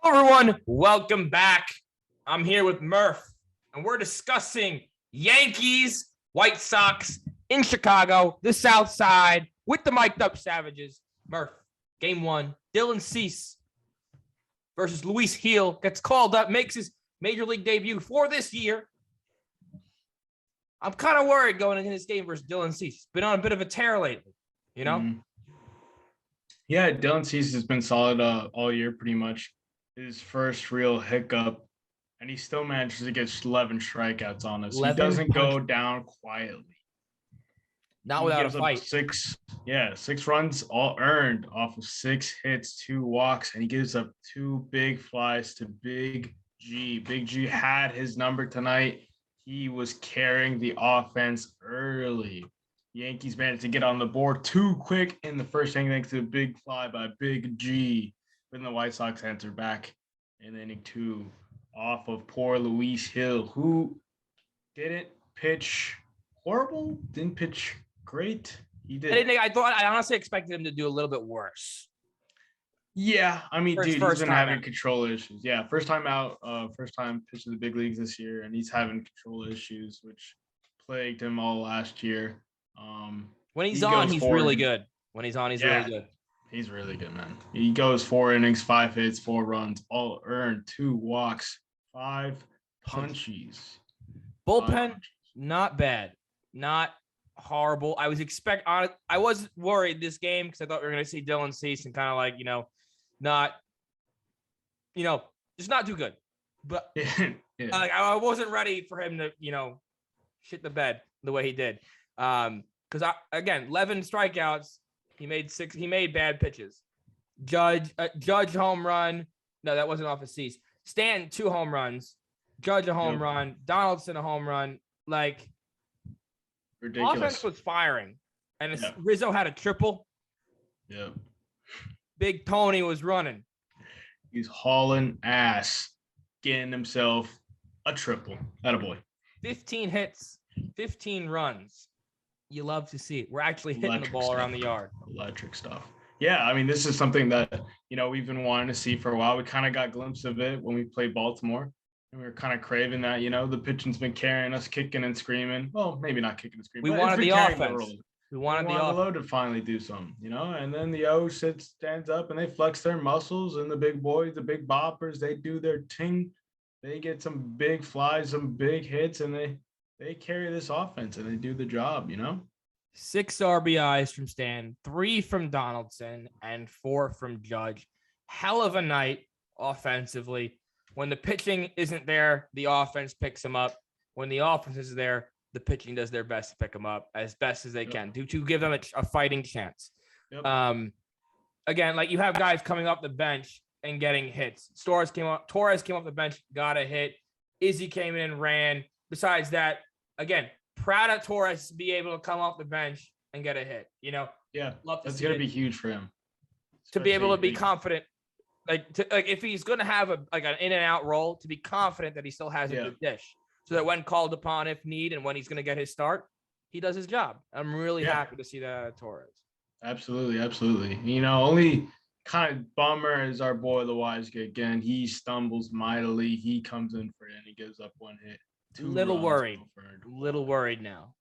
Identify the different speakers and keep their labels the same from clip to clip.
Speaker 1: Everyone, welcome back. I'm here with Murph, and we're discussing Yankees, White Sox in Chicago, the Southside, with the mic'd up Savages. Murph, game one, Dylan Cease versus Luis Gil gets called up, makes his major league debut for this year. I'm kind of worried going into this game versus Dylan Cease. He's been on a bit of a tear lately, you know?
Speaker 2: Yeah, Dylan Cease has been solid all year pretty much. His first real hiccup, and he still manages to get 11 strikeouts on us. He doesn't go down quietly.
Speaker 1: Not without a fight.
Speaker 2: Six runs all earned off of 6 hits, 2 walks, and he gives up 2 big flies to Big G. Big G had his number tonight. He was carrying the offense early. Yankees managed to get on the board too quick in the first inning thanks to a big fly by Big G. Then the White Sox answered back in inning 2 off of poor Luis Gil, who didn't pitch horrible, didn't pitch great. He did.
Speaker 1: I honestly expected him to do a little bit worse.
Speaker 2: Yeah, I mean, he's been having control issues. Yeah, first time out, first time pitching the big leagues this year, and he's having control issues, which plagued him all last year.
Speaker 1: When he's on, he's really good. When he's on, he's really good.
Speaker 2: He's really good, man. He goes 4 innings, 5 hits, 4 runs, all earned, 2 walks, 5 punchies.
Speaker 1: Bullpen, not bad, not horrible. I was worried this game because I thought we were going to see Dylan Cease and kind of like, just not too good. But I wasn't ready for him to, shit the bed the way he did. Because 11 strikeouts. He made bad pitches. Judge home run. No, that wasn't off of Cease. Stanton 2 home runs. Judge a home run. Donaldson a home run. Like, ridiculous. Offense was firing, and Rizzo had a triple.
Speaker 2: Yep.
Speaker 1: Big Tony was running.
Speaker 2: He's hauling ass, getting himself a triple. Attaboy.
Speaker 1: 15 hits, 15 runs. You love to see it. We're actually hitting the ball around the yard.
Speaker 2: Electric stuff. Yeah, I mean, this is something that, we've been wanting to see for a while. We kind of got a glimpse of it when we played Baltimore, and we were kind of craving that, the pitching's been carrying us, kicking and screaming. Well, maybe not kicking and screaming.
Speaker 1: We wanted the offense. We wanted the
Speaker 2: load to finally do something, and then the O stands up and they flex their muscles, and the big boys, the big boppers, they do their ting. They get some big flies, some big hits, and they carry this offense and they do the job,
Speaker 1: 6 RBIs from Stan, 3 from Donaldson, and 4 from Judge. Hell of a night offensively. When the pitching isn't there, the offense picks them up. When the offense is there, the pitching does their best to pick them up as best as they can to give them a fighting chance. Yep. Again, like, you have guys coming off the bench and getting hits. Torres came off the bench, got a hit. Izzy came in and ran. Besides that, again, proud of Torres to be able to come off the bench and get a hit.
Speaker 2: Yeah, that's going to be huge for him.
Speaker 1: To be able to be confident, if he's going to have an in and out role, to be confident that he still has a good dish, so that when called upon, if need, and when he's going to get his start, he does his job. I'm really happy to see that out of Torres.
Speaker 2: Absolutely. Only kind of bummer is our boy the Wise guy. Again, he stumbles mightily. He comes in for it and he gives up 1 hit.
Speaker 1: Little worried now.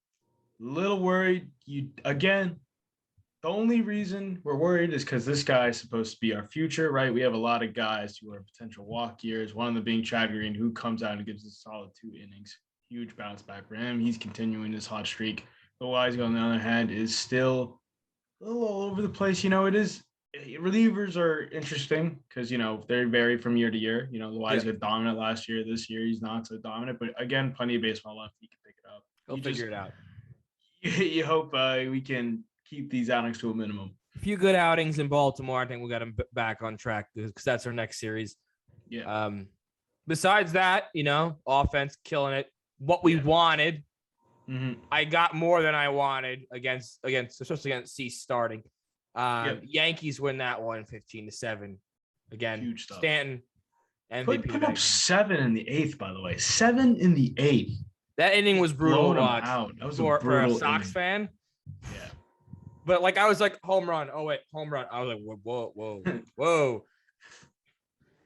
Speaker 2: Little worried. The only reason we're worried is because this guy is supposed to be our future, right? We have a lot of guys who are potential walk years. One of them being Chad Green, who comes out and gives us a solid 2 innings. Huge bounce back for him. He's continuing his hot streak. The Wise guy, on the other hand, is still a little all over the place. It is. Relievers are interesting because, they vary from year to year. The Wise got dominant last year. This year, he's not so dominant. But, again, plenty of baseball left. He can pick it up.
Speaker 1: He'll figure it out.
Speaker 2: You hope we can keep these outings to a minimum.
Speaker 1: A few good outings in Baltimore. I think we'll get him back on track because that's our next series.
Speaker 2: Yeah.
Speaker 1: Besides that, offense killing it. What we wanted.
Speaker 2: Mm-hmm.
Speaker 1: I got more than I wanted especially against Cease starting. Yankees win that one 15-7. Again, huge stuff. Stanton MVP.
Speaker 2: Put up 7 in the 8th, by the way. 7 in the 8th.
Speaker 1: That inning was brutal to watch.
Speaker 2: That was
Speaker 1: for a Sox fan.
Speaker 2: Yeah.
Speaker 1: But I was like, home run. Oh wait, home run. I was like, whoa.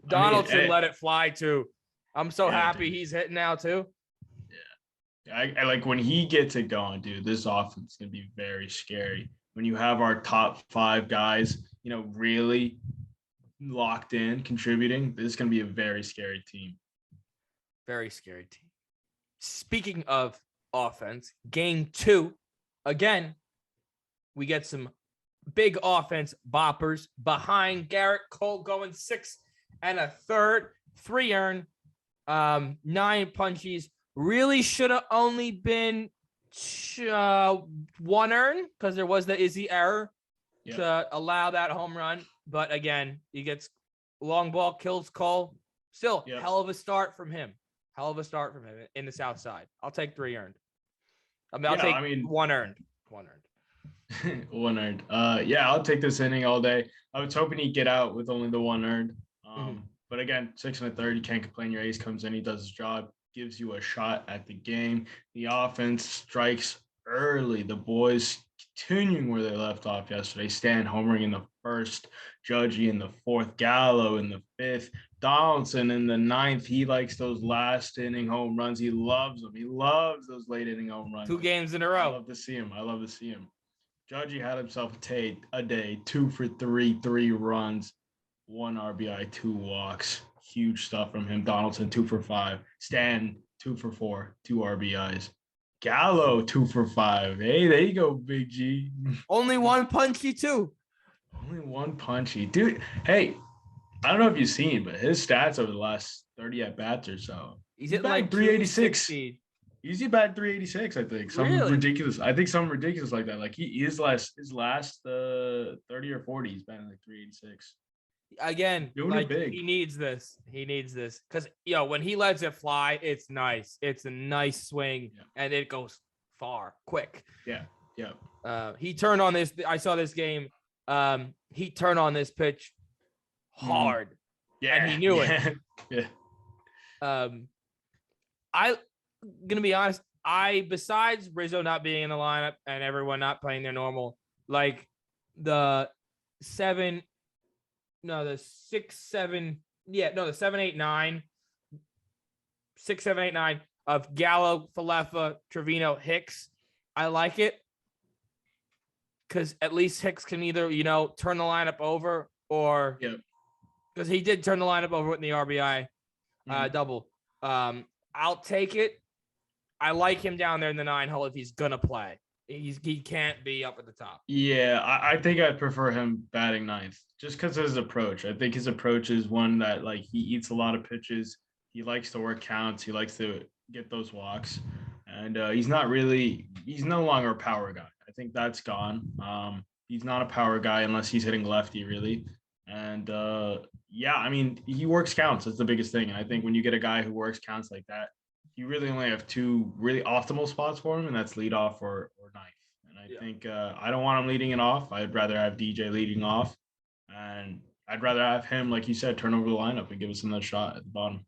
Speaker 1: Donaldson let it fly too. I'm so happy
Speaker 2: dude.
Speaker 1: he's hitting now too.
Speaker 2: I like when he gets it going, dude. This offense is gonna be very scary. When you have our top 5 guys, really locked in, contributing, this is gonna be a very scary team.
Speaker 1: Very scary team. Speaking of offense, game 2, again, we get some big offense boppers behind Garrett Cole going 6 1/3, 3 earned, 9 punchies. Really should have only been 1 earn because there was the Izzy error to allow that home run. But again, he gets long ball, kills Cole. Still, hell of a start from him. Hell of a start from him in the Southside. I'll take 3 earned. I'll take 1 earned. 1 earned.
Speaker 2: 1 earned. I'll take this inning all day. I was hoping he'd get out with only the 1 earned. But again, 6 1/3, you can't complain. Your ace comes in, he does his job, gives you a shot at the game. The offense strikes early. The boys continuing where they left off yesterday. Stan homering in the first, Judgy in the 4th, Gallo in the 5th, Donaldson in the 9th. He likes those last inning home runs. He loves them. He loves those late inning home runs.
Speaker 1: 2 games in a row.
Speaker 2: I love to see him. Judgy had himself a day, 2 for 3, 3 runs, 1 RBI, 2 walks. Huge stuff from him. Donaldson, 2 for 5. Stan, 2 for 4, 2 RBIs. Gallo, 2 for 5. Hey, there you go, Big G.
Speaker 1: Only 1 punchy too.
Speaker 2: Only 1 punchy. Dude, hey, I don't know if you've seen, but his stats over the last 30 at-bats or so.
Speaker 1: He's hitting like
Speaker 2: 386. He's batting 386, I think. Something ridiculous. I think something ridiculous like that. Like his last 30 or 40, he's batting like 386.
Speaker 1: Again, like he needs this. Because when he lets it fly, it's nice. It's a nice swing, and it goes far, quick. He turned on this. I saw this game. He turned on this pitch hard, and he knew it. I'm gonna be honest. Besides Rizzo not being in the lineup and everyone not playing their normal, like the 7, 7, 8, 9, 6, 7, 8, 9 of Gallo, Falefa, Trevino, Hicks. I like it because at least Hicks can either, turn the lineup over or because he did turn the lineup over with the RBI double. I'll take it. I like him down there in the 9 hole if he's gonna play. He can't be up at the top. Yeah,
Speaker 2: I think I'd prefer him batting 9th just because of his approach. I think his approach is one that he eats a lot of pitches. He likes to work counts. He likes to get those walks, and he's no longer a power guy. I think that's gone. He's not a power guy unless he's hitting lefty really, and he works counts. That's the biggest thing. And I think when you get a guy who works counts like that, you really only have 2 really optimal spots for him, and that's leadoff or 9th. And I think I don't want him leading it off. I'd rather have DJ leading off, and I'd rather have him, like you said, turn over the lineup and give us another shot at the bottom.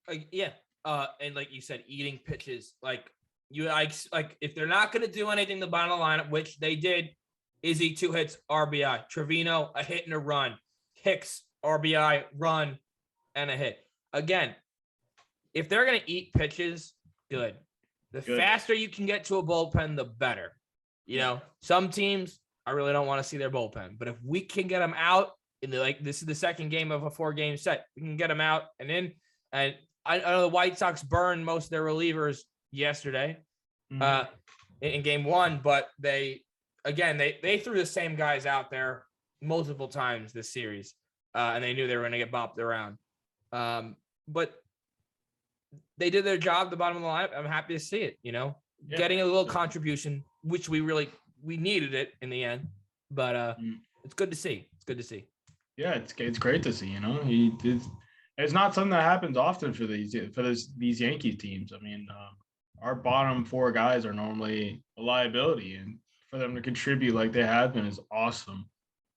Speaker 1: And like you said, eating pitches. If they're not going to do anything in the bottom of the lineup, which they did, Izzy 2 hits, RBI. Trevino, a hit and a run. Hicks, RBI, run, and a hit. Again, if they're going to eat pitches, good. The faster you can get to a bullpen, the better. Some teams, I really don't want to see their bullpen. But if we can get them out this is the second game of a 4-game set. We can get them out and in. And I know the White Sox burned most of their relievers yesterday in game 1, but they threw the same guys out there multiple times this series. And they knew they were going to get bopped around. But they did their job at the bottom of the lineup. I'm happy to see it, getting a little contribution, which we needed it in the end, but it's good to see.
Speaker 2: Yeah. It's great to see, it's not something that happens often for these Yankees teams. I mean, our bottom 4 guys are normally a liability, and for them to contribute like they have been is awesome.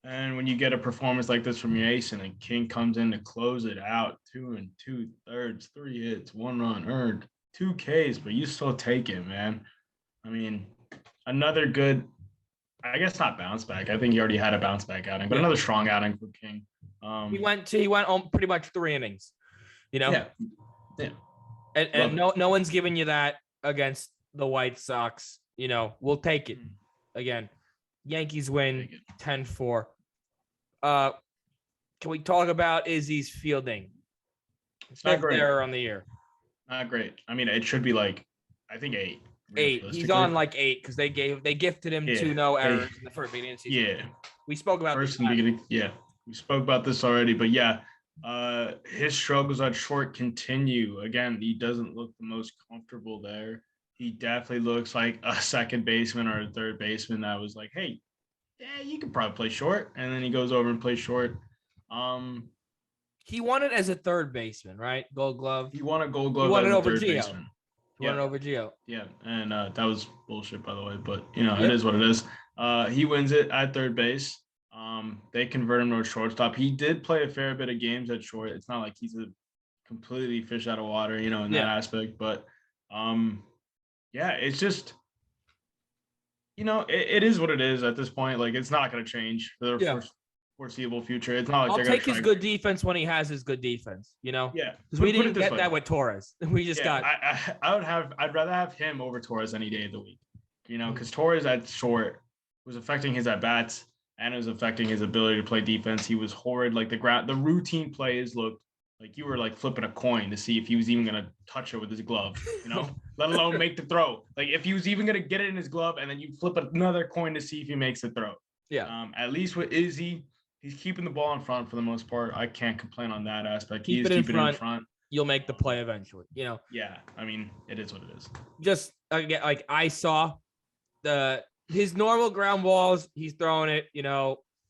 Speaker 2: And when you get a performance like this from your ace and a King comes in to close it out, 2 2/3, 3 hits, 1 run earned, 2 Ks, but you still take it, man. I mean, another good I guess not bounce back. I think he already had a bounce back outing, but
Speaker 1: Yeah.
Speaker 2: another strong outing for King.
Speaker 1: He went on pretty much 3 innings, you know.
Speaker 2: Yeah, yeah.
Speaker 1: And no one's giving you that against the White Sox. You know, we'll take it. Again, Yankees win 10-4. Can we talk about Izzy's fifth
Speaker 2: not great.
Speaker 1: error on the year?
Speaker 2: Not great. I mean, it should be like, I think 8.
Speaker 1: 8. He's on like 8 because they gifted him 2 no errors in the first beginning of the season.
Speaker 2: Yeah.
Speaker 1: We spoke about
Speaker 2: first in the beginning. Yeah. We spoke about this already, but yeah, his struggles at short continue. Again, he doesn't look the most comfortable there. He definitely looks like a second baseman or a third baseman that was like, hey, yeah, you can probably play short. And then he goes over and plays short.
Speaker 1: He won it as a third baseman, right? Gold Glove.
Speaker 2: He won a Gold Glove.
Speaker 1: He won it over
Speaker 2: third
Speaker 1: Gio.
Speaker 2: Baseman.
Speaker 1: He won it over Gio.
Speaker 2: Yeah, and that was bullshit, by the way. But it is what it is. He wins it at third base. They convert him to a shortstop. He did play a fair bit of games at short. It's not like he's a completely fish out of water, in that aspect. But it's just, it is what it is at this point. Like, it's not going to change for the foreseeable future. It's not like
Speaker 1: I'll take his good defense when he has his good defense, Yeah. Because we didn't get that with Torres. We just got.
Speaker 2: I'd rather have him over Torres any day of the week, because Torres at short was affecting his at bats and it was affecting his ability to play defense. He was horrid. Like the routine plays looked like you were like flipping a coin to see if he was even going to touch it with his glove, let alone make the throw. Like if he was even going to get it in his glove and then you flip another coin to see if he makes the throw.
Speaker 1: Yeah.
Speaker 2: At least with Izzy, he's keeping the ball in front for the most part. I can't complain on that aspect.
Speaker 1: Keep it in front. You'll make the play eventually, Yeah.
Speaker 2: I mean, it is what it is.
Speaker 1: Just again, like I saw his normal ground balls, he's throwing it,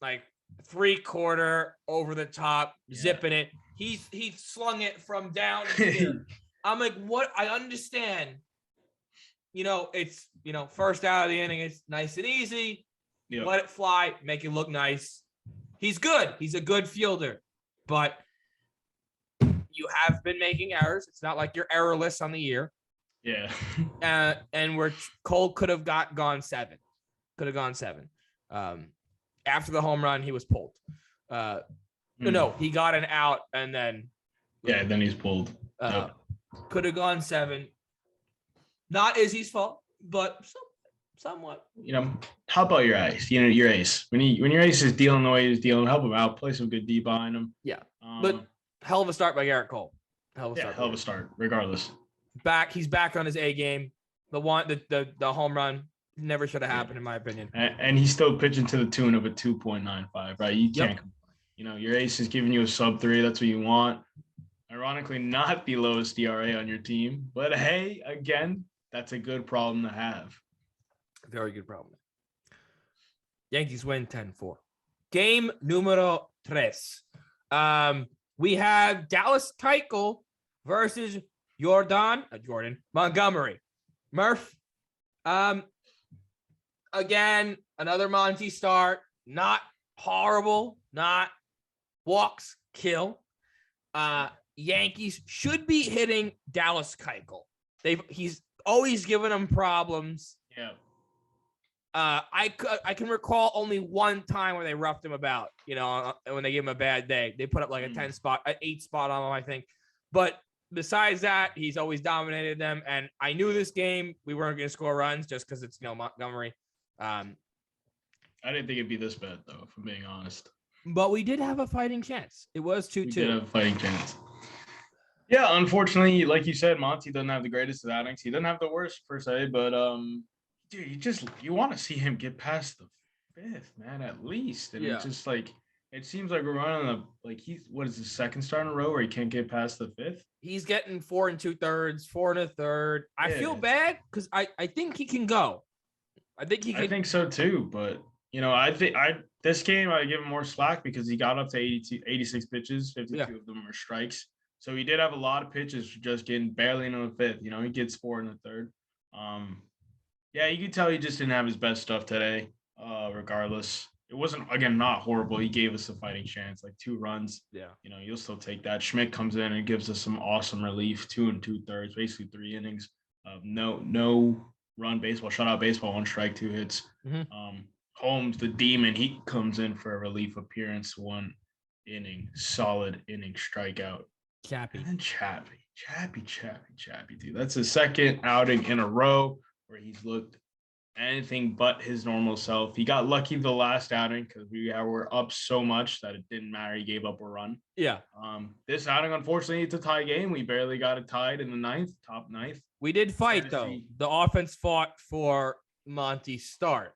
Speaker 1: like 3/4 over the top, zipping it. He slung it from down here. I'm like, what? I understand. It's first out of the inning, it's nice and easy. Yep. Let it fly, make it look nice. He's good. He's a good fielder, but you have been making errors. It's not like you're errorless on the year.
Speaker 2: Yeah.
Speaker 1: And where Cole could have gone 7. Could have gone 7. After the home run, he was pulled. No, he got an out and then.
Speaker 2: Yeah, then he's pulled.
Speaker 1: Could have gone 7. Not Izzy's fault, but somewhat.
Speaker 2: How about your ace? Your ace. When your ace is dealing the way he's dealing, help him out. Play some good D behind him.
Speaker 1: Yeah, but hell of a start by Garrett Cole.
Speaker 2: Hell of a start, regardless.
Speaker 1: He's back on his A game. The home run never should have happened, in my opinion.
Speaker 2: And he's still pitching to the tune of a 2.95, right? You can't complain. Your ace is giving you a sub-3. That's what you want. Ironically, not the lowest ERA on your team, but hey, again, that's a good problem to have.
Speaker 1: Very good problem. Yankees win 10-4. Game numero 3. We have Dallas Keuchel versus Jordan Montgomery. Murph. Again, another Monty start. Not horrible. Not walks, kill. Yankees should be hitting Dallas Keuchel. He's always given them problems.
Speaker 2: Yeah.
Speaker 1: I can recall only one time where they roughed him about, when they gave him a bad day. They put up like an 8 spot on him, I think. But besides that, he's always dominated them. And I knew this game we weren't going to score runs just because it's Montgomery.
Speaker 2: I didn't think it'd be this bad, though, if I'm being honest.
Speaker 1: But we did have a fighting chance. It was 2-2.
Speaker 2: We did have a fighting chance. Yeah, unfortunately, like you said, Monty doesn't have the greatest of outings. He doesn't have the worst per se, but dude, you want to see him get past the 5th, man, at least. And it's just like it seems like we're running what is the second start in a row where he can't get past the 5th?
Speaker 1: He's getting 4 2/3, 4 1/3. I feel bad because I think he can go. I think he can.
Speaker 2: I think so too, but this game I give him more slack because he got up to 86 pitches, 52 of them were strikes. So he did have a lot of pitches just getting barely into the 5th. He gets 4 in the 3rd. Yeah, you could tell he just didn't have his best stuff today. Regardless, it wasn't, again, not horrible. He gave us a fighting chance, like 2 runs.
Speaker 1: Yeah,
Speaker 2: you'll still take that. Schmidt comes in and gives us some awesome relief, 2 2/3, basically 3 innings of no run baseball, shutout baseball, 1 strike, 2 hits.
Speaker 1: Mm-hmm.
Speaker 2: Holmes, the demon, he comes in for a relief appearance, 1 inning, solid inning strikeout.
Speaker 1: Chappy.
Speaker 2: And then Chappy, dude. That's his second outing in a row where he's looked anything but his normal self. He got lucky the last outing because we were up so much that it didn't matter. He gave up a run.
Speaker 1: Yeah.
Speaker 2: This outing, unfortunately, it's a tie game. We barely got it tied in the top ninth.
Speaker 1: We did fight, though. The offense fought for Monty's start,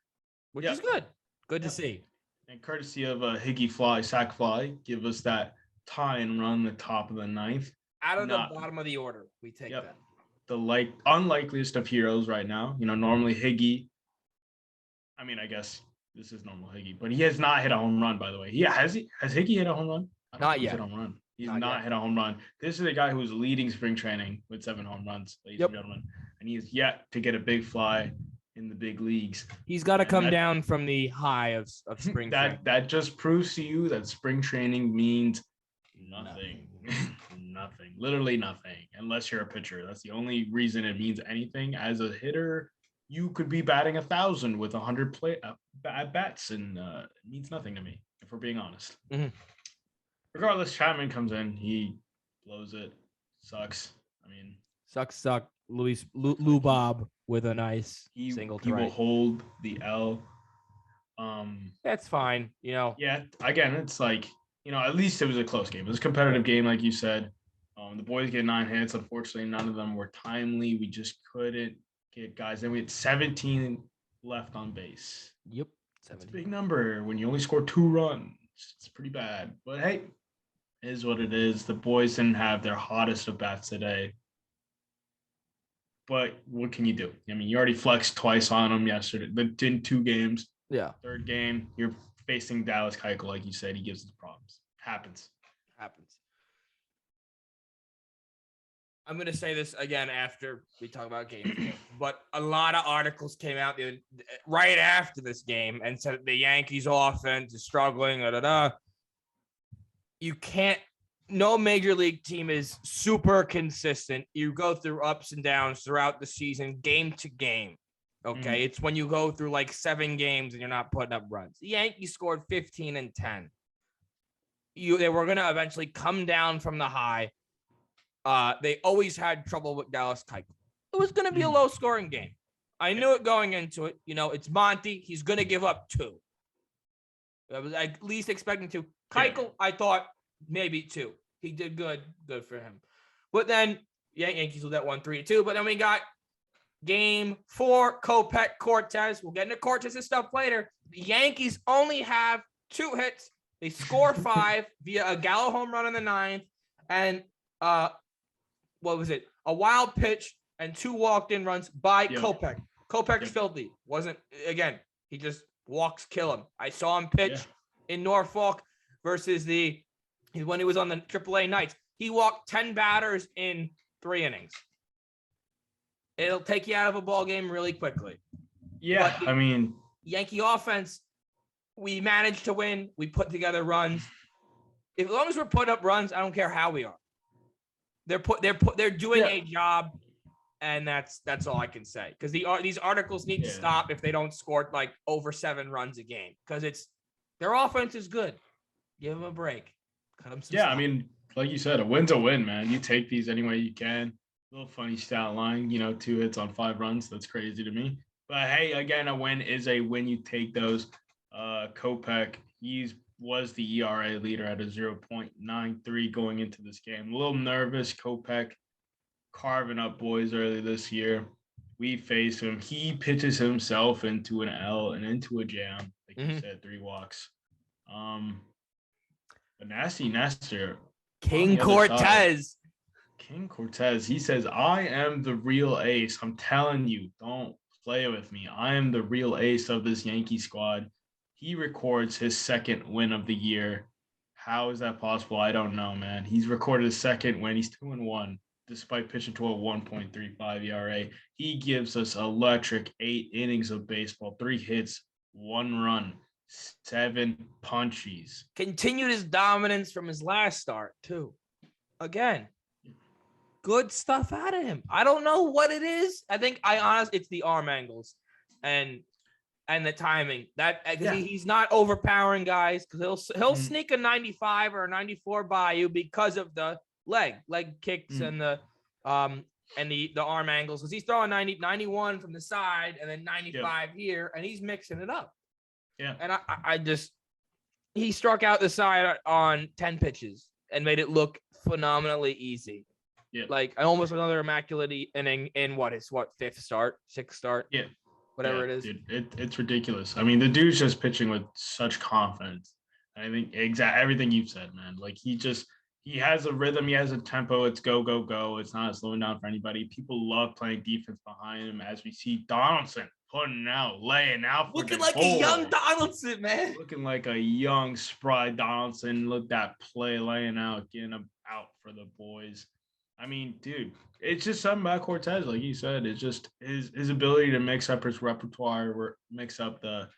Speaker 1: which is good. Good to see.
Speaker 2: And courtesy of a Higgy fly, sack fly, give us that tie and run the top of the ninth.
Speaker 1: Out of the bottom of the order, we take that.
Speaker 2: The unlikeliest of heroes right now. Normally Higgy. I mean, I guess this is normal Higgy, but he has not hit a home run, by the way. Has Higgy hit a home run?
Speaker 1: Not yet.
Speaker 2: Hit a home run. He's not hit a home run. This is a guy who's leading spring training with 7 home runs, ladies and gentlemen. And he is yet to get a big fly in the big leagues.
Speaker 1: He's got to come down from the high of spring training.
Speaker 2: That just proves to you that spring training means nothing. Nothing. Literally nothing. Unless you're a pitcher. That's the only reason it means anything. As a hitter, you could be batting 1,000 with 100 bats, and it means nothing to me, if we're being honest.
Speaker 1: Mm-hmm.
Speaker 2: Regardless, Chapman comes in. He blows it. Sucks. I mean,
Speaker 1: suck. Lou Bob with a nice single.
Speaker 2: He will hold the L.
Speaker 1: That's fine. Yeah.
Speaker 2: Again, it's like, at least it was a close game. It was a competitive game, like you said. The boys get 9 hits. Unfortunately, none of them were timely. We just couldn't get guys. Then we had 17 left on base.
Speaker 1: Yep.
Speaker 2: That's a big number when you only score 2 runs. It's pretty bad. But hey, it is what it is. The boys didn't have their hottest of bats today. But what can you do? I mean, you already flexed twice on them yesterday. But in 2 games.
Speaker 1: Yeah.
Speaker 2: Third game, you're facing Dallas Keuchel, like you said. He gives us problems. Happens.
Speaker 1: I'm going to say this again after we talk about game, but a lot of articles came out right after this game and said the Yankees offense is struggling. You can't, no major league team is super consistent. You go through ups and downs throughout the season, game to game. Okay. It's when you go through like 7 games and you're not putting up runs. The Yankees scored 15 and 10. They were going to eventually come down from the high. They always had trouble with Dallas Keuchel. It was going to be a low-scoring game. I knew it going into it. It's Monty. He's going to give up 2. I was at least expecting 2. Keuchel, I thought maybe 2. He did good. Good for him. But then Yankees will get 1-3-2. But then we got game 4, Cortez. We'll get into Cortez' stuff later. The Yankees only have 2 hits. They score 5 via a Gallo home run in the 9th. And what was it? A wild pitch and 2 walked-in runs by Kopech. Kopech's filthy. He just walks, kill him. I saw him pitch in Norfolk versus when he was on the AAA Knights. He walked 10 batters in 3 innings. It'll take you out of a ball game really quickly.
Speaker 2: Yeah,
Speaker 1: Yankee offense, we managed to win. We put together runs. As long as we're putting up runs, I don't care how we are. They're doing a job, and that's all I can say. Because these articles need to stop if they don't score like over 7 runs a game. Because their offense is good. Give them a break. Cut them some slack.
Speaker 2: I mean, like you said, a win's a win, man. You take these any way you can. A little funny stat line, 2 hits on 5 runs. That's crazy to me. But hey, again, a win is a win. You take those. Kopech, was the ERA leader at a 0.93 going into this game. A little nervous. Kopech carving up boys early this year. We face him. He pitches himself into an L and into a jam. Like you said, 3 walks. A nasty Nestor.
Speaker 1: King Cortez.
Speaker 2: King Cortez. He says, I am the real ace. I'm telling you, don't play with me. I am the real ace of this Yankee squad. He records his 2nd win of the year. How is that possible? I don't know, man. He's recorded his 2nd win. He's 2-1, despite pitching to a 1.35 ERA. He gives us electric 8 innings of baseball, 3 hits, 1 run, 7 punchies.
Speaker 1: Continued his dominance from his last start, too. Again, good stuff out of him. I don't know what it is. I think it's the arm angles. And and the timing. That because
Speaker 2: Yeah.
Speaker 1: he's not overpowering guys, because he'll
Speaker 2: Mhm.
Speaker 1: sneak a 95 or a 94 by you because of the leg kicks and the arm angles, because he's throwing 91 from the side and then 95 here, and he's mixing it up.
Speaker 2: Yeah.
Speaker 1: And I just, he struck out the side on 10 pitches and made it look phenomenally easy.
Speaker 2: Yeah.
Speaker 1: Like almost another immaculate inning in sixth start.
Speaker 2: Yeah.
Speaker 1: Whatever it is.
Speaker 2: Dude, it's ridiculous. I mean, the dude's just pitching with such confidence. I think everything you've said, man. Like he has a rhythm, he has a tempo. It's go, go, go. It's not slowing down for anybody. People love playing defense behind him, as we see Donaldson laying out for
Speaker 1: looking like a young Donaldson, man.
Speaker 2: Looking like a young, spry Donaldson. Look that play, laying out, getting him out for the boys. I mean, dude, it's just something about Cortez, like you said. It's just his ability to mix up his repertoire, mix up the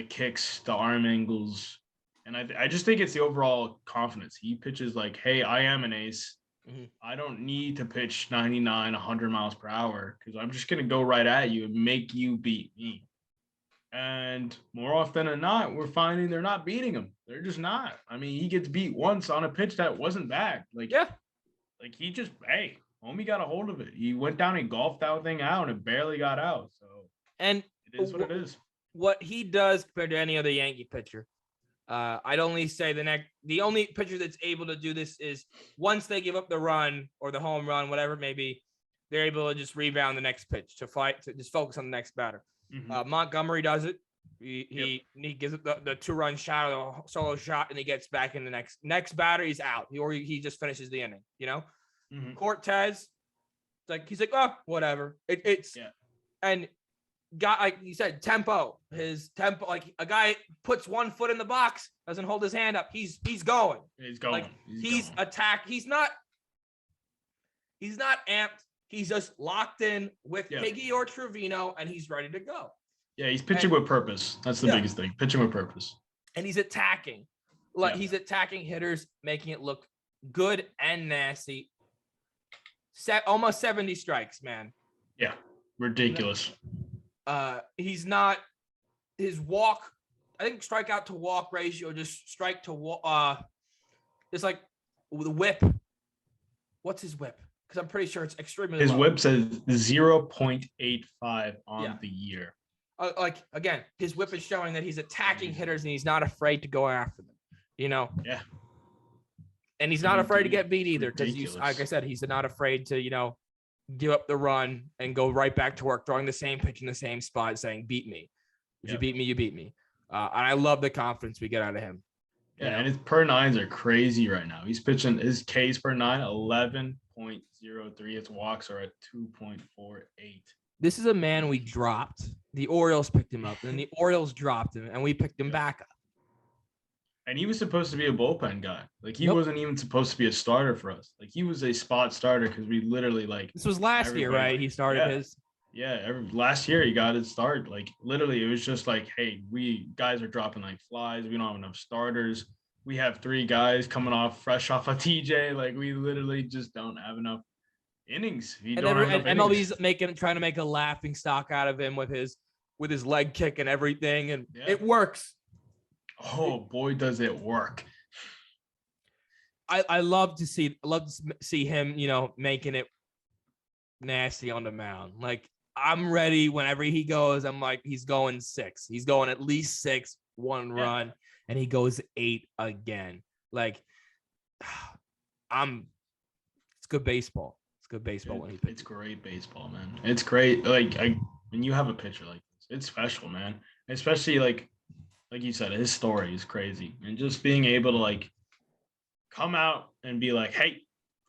Speaker 2: kicks, the arm angles, and I just think it's the overall confidence. He pitches like, hey, I am an ace. Mm-hmm. I don't need to pitch 99, 100 miles per hour, because I'm just gonna go right at you and make you beat me. And more often than not, we're finding they're not beating him. They're just not. I mean, he gets beat once on a pitch that wasn't bad. Like he just, hey, homie got a hold of it. He went down and golfed that thing out, and it barely got out. So,
Speaker 1: and
Speaker 2: it is what it is.
Speaker 1: What he does compared to any other Yankee pitcher, I'd only say the only pitcher that's able to do this is once they give up the run or the home run, whatever it may be, they're able to just rebound the next pitch to just focus on the next batter. Mm-hmm. Montgomery does it. He gives it the 2-run shot or the solo shot, and he gets back in the next batter. He's out, or he just finishes the inning. Mm-hmm. Cortez, he's like, oh, whatever. And got, like you said, tempo. His tempo, like a guy puts 1 foot in the box, doesn't hold his hand up. He's going.
Speaker 2: He's going.
Speaker 1: Like, he's attacked. He's not amped. He's just locked in with Higgy or Trevino, and he's ready to go.
Speaker 2: Yeah, he's pitching with purpose. That's the biggest thing. Pitching with purpose.
Speaker 1: And he's attacking. He's attacking hitters, making it look good and nasty. Almost 70 strikes, man.
Speaker 2: Yeah, ridiculous.
Speaker 1: He's not, his walk, I think strikeout to walk ratio, just strike to walk, it's like the whip. What's his whip? Because I'm pretty sure it's extremely
Speaker 2: His
Speaker 1: low.
Speaker 2: whip says 0.85 on the year.
Speaker 1: Again, his whip is showing that he's attacking hitters and he's not afraid to go after them.
Speaker 2: Yeah.
Speaker 1: And he's not afraid to get beat either, because, like I said, he's not afraid to, give up the run and go right back to work, throwing the same pitch in the same spot, saying, beat me. If you beat me, you beat me. And I love the confidence we get out of him.
Speaker 2: Yeah, and his per nines are crazy right now. He's pitching his Ks per nine, 11.03. His walks are at 2.48.
Speaker 1: This is a man we dropped. The Orioles picked him up, and the Orioles dropped him, and we picked him back up.
Speaker 2: And he was supposed to be a bullpen guy. Like, he wasn't even supposed to be a starter for us. Like, he was a spot starter because we literally,
Speaker 1: this was last year, right? He started his.
Speaker 2: Yeah, last year he got his start. Like, literally, it was just like, hey, we guys are dropping like flies. We don't have enough starters. We have 3 guys coming fresh off of TJ. Like, we literally just don't have enough innings.
Speaker 1: And MLB's trying to make a laughing stock out of him with his leg kick and everything, and it works.
Speaker 2: Oh boy, does it work!
Speaker 1: I love to see him, making it nasty on the mound. Like, I'm ready whenever he goes. I'm like, he's going 6. He's going at least 6, 1 run, and he goes 8 again. Like, it's good baseball. It's good baseball when he pitches.
Speaker 2: It's great baseball, man. It's great. Like, when you have a pitcher like this, it's special, man. Especially like you said, his story is crazy, and just being able to come out and be like, hey,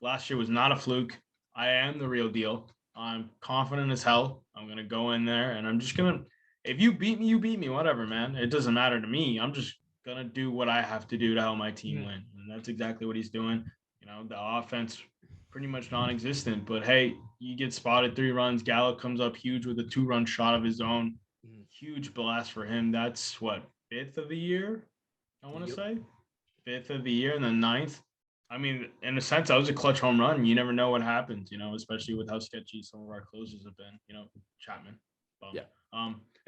Speaker 2: last year was not a fluke. I am the real deal. I'm confident as hell. I'm going to go in there, and I'm just going to, if you beat me, you beat me, whatever, man. It doesn't matter to me. I'm just going to do what I have to do to help my team win. And that's exactly what he's doing. The offense pretty much non-existent, but hey, you get spotted 3 runs. Gallo comes up huge with a 2-run shot of his own. Huge blast for him. That's what, 5th of the year, I want to say. 5th of the year, and then 9th. I mean, in a sense, that was a clutch home run. You never know what happens, especially with how sketchy some of our closers have been, Chapman.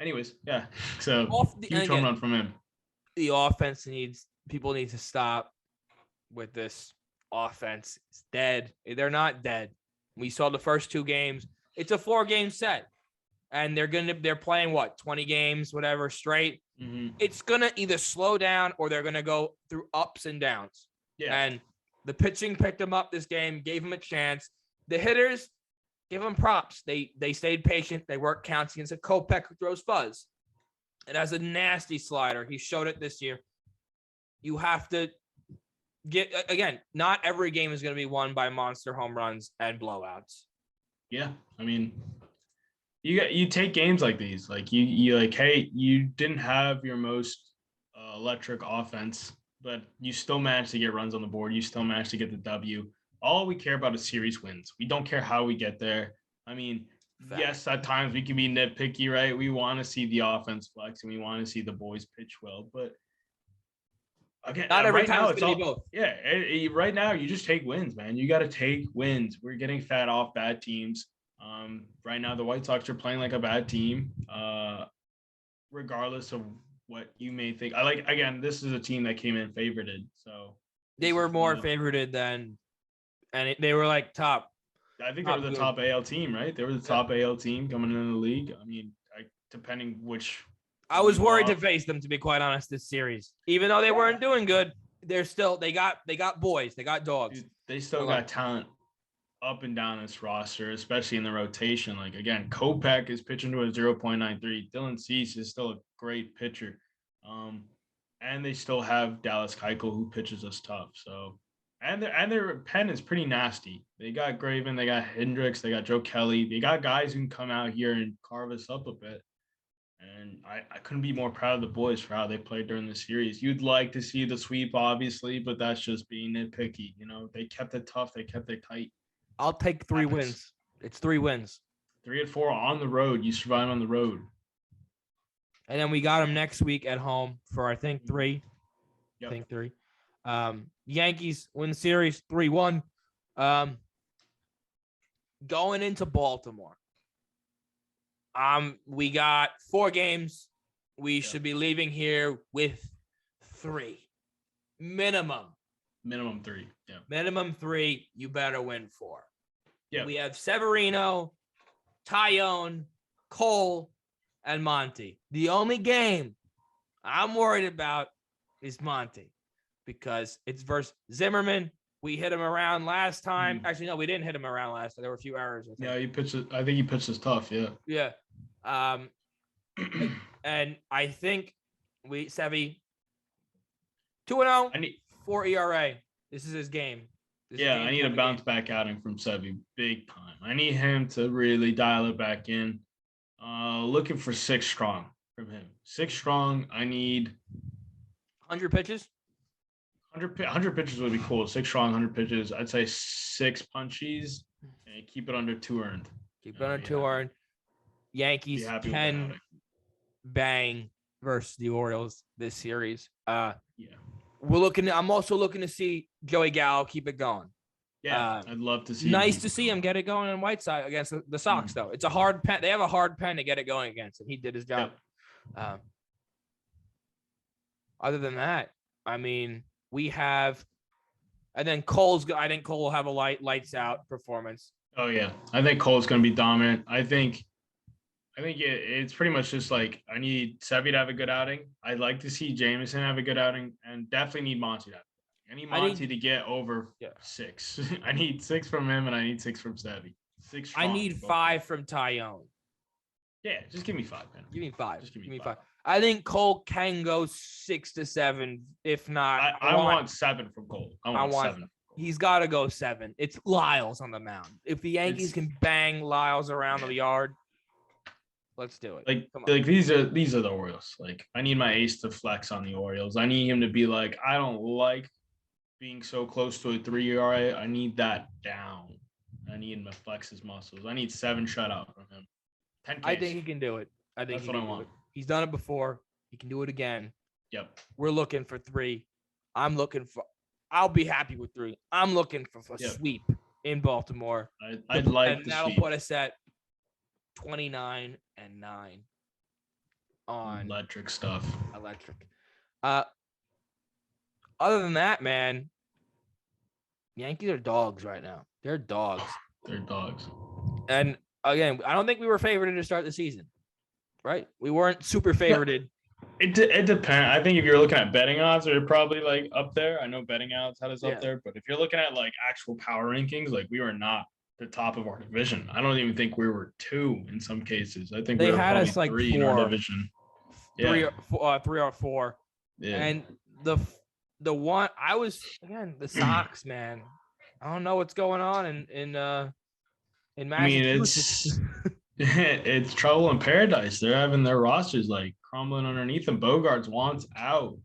Speaker 2: anyways, yeah. So
Speaker 1: And
Speaker 2: huge home
Speaker 1: again,
Speaker 2: run from him.
Speaker 1: the offense people need to stop with this offense. It's dead. They're not dead. We saw the first 2 games. It's a 4-game set. And they're playing 20 games, whatever, straight.
Speaker 2: Mm-hmm.
Speaker 1: It's gonna either slow down or they're gonna go through ups and downs.
Speaker 2: Yeah.
Speaker 1: And the pitching picked them up this game, gave them a chance. The hitters, give them props. They stayed patient. They worked counts against a Kopech who throws fuzz. It has a nasty slider. He showed it this year. You have to again, not every game is going to be won by monster home runs and blowouts.
Speaker 2: Yeah. I mean, you take games like these. Like you like, hey, you didn't have your most electric offense, but you still managed to get runs on the board. You still managed to get the W. All we care about is series wins. We don't care how we get there. I mean, yes, at times we can be nitpicky, right? We want to see the offense flex and we want to see the boys pitch well, but again,
Speaker 1: not every
Speaker 2: right
Speaker 1: time
Speaker 2: now
Speaker 1: it's going to be both.
Speaker 2: Yeah, right now you just take wins, man. You got to take wins. We're getting fat off bad teams. Right now the White Sox are playing like a bad team. Regardless of what you may think, this is a team that came in favorited, so
Speaker 1: they were more favorited than, and they were like top.
Speaker 2: I think they were the top AL team, right? They were the top AL team coming into the league. I mean, depending which.
Speaker 1: I was worried to face them, to be quite honest, this series. Even though they weren't doing good, they got boys, they got dogs.
Speaker 2: Dude, they still got talent up and down this roster, especially in the rotation. Like, again, Kopech is pitching to a 0.93. Dylan Cease is still a great pitcher. And they still have Dallas Keuchel, who pitches us tough. So, and their pen is pretty nasty. They got Graven, they got Hendricks, they got Joe Kelly. They got guys who can come out here and carve us up a bit. And I couldn't be more proud of the boys for how they played during the series. You'd like to see the sweep, obviously, but that's just being nitpicky. You know, they kept it tough. They kept it tight.
Speaker 1: I'll take 3 wins. It's 3 wins.
Speaker 2: 3 and 4 on the road. You survive on the road.
Speaker 1: And then we got them next week at home for, I think, 3.
Speaker 2: Yep.
Speaker 1: I think 3. Yankees win the series 3-1. Going into Baltimore. We got 4 games. We should be leaving here with 3. Minimum
Speaker 2: 3. Yeah.
Speaker 1: Minimum 3. You better win 4.
Speaker 2: Yeah.
Speaker 1: We have Severino, Tyone, Cole, and Monty. The only game I'm worried about is Monty because it's versus Zimmerman. We hit him around last time. Actually, no, we didn't hit him around last time. There were a few errors. I think.
Speaker 2: Yeah, I think he pitched this tough. Yeah.
Speaker 1: Yeah. And I think Sevy 2-0, 4 ERA. This is his game.
Speaker 2: I need a bounce back outing from Sevy big time. I need him to really dial it back in. Looking for 6 strong from him. 6 strong. I need
Speaker 1: 100 pitches.
Speaker 2: 100 pitches would be cool. 6 strong, 100 pitches. I'd say 6 punchies and keep it under 2 earned.
Speaker 1: Keep it under 2 earned. Yankees 10 bang versus the Orioles this series. I'm also looking to see Joey Gallo keep it going.
Speaker 2: Yeah, I'd love to see.
Speaker 1: Nice to see him get it going on Whiteside against the Sox, though. It's a hard pen. They have a hard pen to get it going against, and he did his job. Other than that, I mean, we have, and then I think Cole will have a lights out performance.
Speaker 2: Oh yeah, I think Cole's going to be dominant. I think it's pretty much just like I need Sevy to have a good outing. I'd like to see Jameson have a good outing, and definitely need Monty to have. I need Monty to get over 6. I need 6 from him, and I need 6 from Sevy. 6 strong.
Speaker 1: I need 5 from Tyone.
Speaker 2: Yeah, just give me 5, man.
Speaker 1: Give me 5.
Speaker 2: Just give me 5.
Speaker 1: I think Cole can go 6 to 7. If not,
Speaker 2: I want 7 from Cole. I want 7.
Speaker 1: He's got to go 7. It's Lyles on the mound. If the Yankees can bang Lyles around the yard, let's do it.
Speaker 2: Like these are the Orioles. Like I need my ace to flex on the Orioles. I need him to be like, I don't like being so close to a 3 ERA. I need that down. I need him to flex his muscles. I need 7 shutout from him. 10 Ks.
Speaker 1: I think he can do it.
Speaker 2: That's what I want.
Speaker 1: He's done it before. He can do it again.
Speaker 2: Yep.
Speaker 1: We're looking for 3. I'll be happy with 3. I'm looking for a sweep in Baltimore.
Speaker 2: I'd like
Speaker 1: and that'll put us at 29-9. on
Speaker 2: electric stuff.
Speaker 1: electric. Other than that, man, Yankees are dogs right now. They're dogs.
Speaker 2: They're dogs.
Speaker 1: And again, I don't think we were favored to start the season, right? We weren't super favored.
Speaker 2: It depends. I think if you're looking at betting odds, they're probably like up there. I know betting odds had us
Speaker 1: Yeah.
Speaker 2: up there, but if you're looking at like actual power rankings, like we were not the top of our division. I don't even think we were 2 in some cases. I think
Speaker 1: They
Speaker 2: we were
Speaker 1: had
Speaker 2: probably
Speaker 1: us like
Speaker 2: 3 in our division.
Speaker 1: three or four.
Speaker 2: Yeah.
Speaker 1: And the one I was again the Sox, man. I don't know what's going on in Massachusetts.
Speaker 2: It's trouble in paradise. They're having their rosters like crumbling underneath them. Bogarts wants out.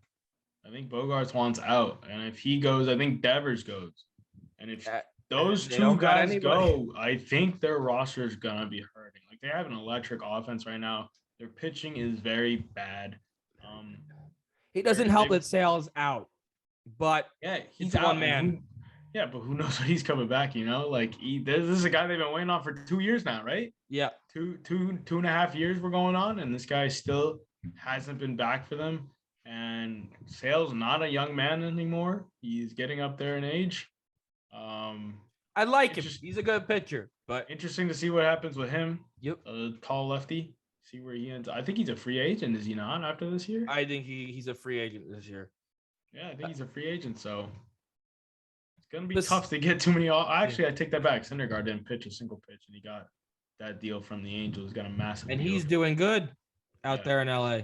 Speaker 2: I think Bogarts wants out, and if he goes, I think Devers goes. And if those two guys go, I think their roster is gonna be hurting. Like they have an electric offense right now. Their pitching is very bad.
Speaker 1: He doesn't help that Sale's out, but
Speaker 2: yeah,
Speaker 1: he's one man.
Speaker 2: But who knows when he's coming back? You know, like this is a guy they've been waiting on for 2 years now, right?
Speaker 1: Yeah,
Speaker 2: two and a half years we're going on, and this guy still hasn't been back for them. And Sale's not a young man anymore. He's getting up there in age.
Speaker 1: I like him. He's a good pitcher, but
Speaker 2: interesting to see what happens with him.
Speaker 1: Yep,
Speaker 2: a tall lefty. See where he ends. I think he's a free agent. Is he not after this year?
Speaker 1: I think he's a free agent this year.
Speaker 2: Yeah, I think he's a free agent. So it's gonna be tough to get too many. Actually, I take that back. Syndergaard didn't pitch a single pitch, and he got that deal from the Angels. Got a massive.
Speaker 1: And he's doing good out there in LA.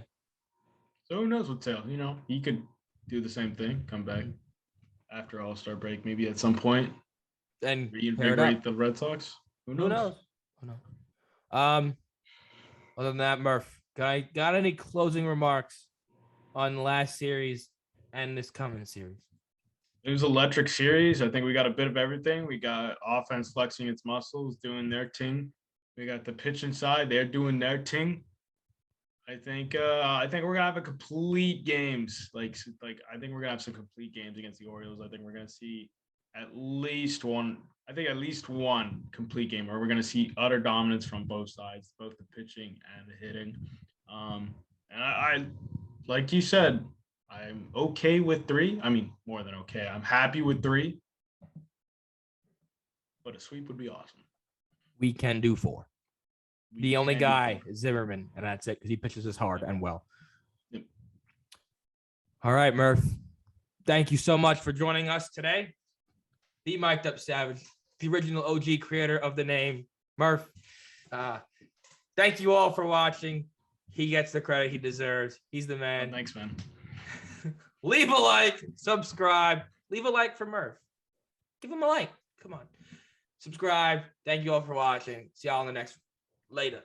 Speaker 2: So who knows what Sale? You know, he could do the same thing. Come back after All-Star break, maybe at some point,
Speaker 1: and
Speaker 2: reinvigorate the Red Sox. Who knows?
Speaker 1: Who knows? Other than that, Murph, got any closing remarks on the last series and this coming series?
Speaker 2: It was an electric series. I think we got a bit of everything. We got offense flexing its muscles, doing their thing. We got the pitching side; they're doing their thing. I think we're gonna have a complete games. Like I think we're gonna have some complete games against the Orioles. I think we're gonna see at least one complete game where we're going to see utter dominance from both sides, both the pitching and the hitting. And I like you said, I'm okay with 3. I mean, more than okay. I'm happy with 3. But a sweep would be awesome.
Speaker 1: We can do 4. The only guy is Zimmerman, and that's it because he pitches as hard and well.
Speaker 2: Yep.
Speaker 1: All right, Murph. Thank you so much for joining us today. The Mic'd Up Savage, the original OG creator of the name, Murph. Thank you all for watching. He gets the credit he deserves. He's the man.
Speaker 2: Oh, thanks, man.
Speaker 1: Leave a like, subscribe. Leave a like for Murph. Give him a like. Come on. Subscribe. Thank you all for watching. See y'all in the next later.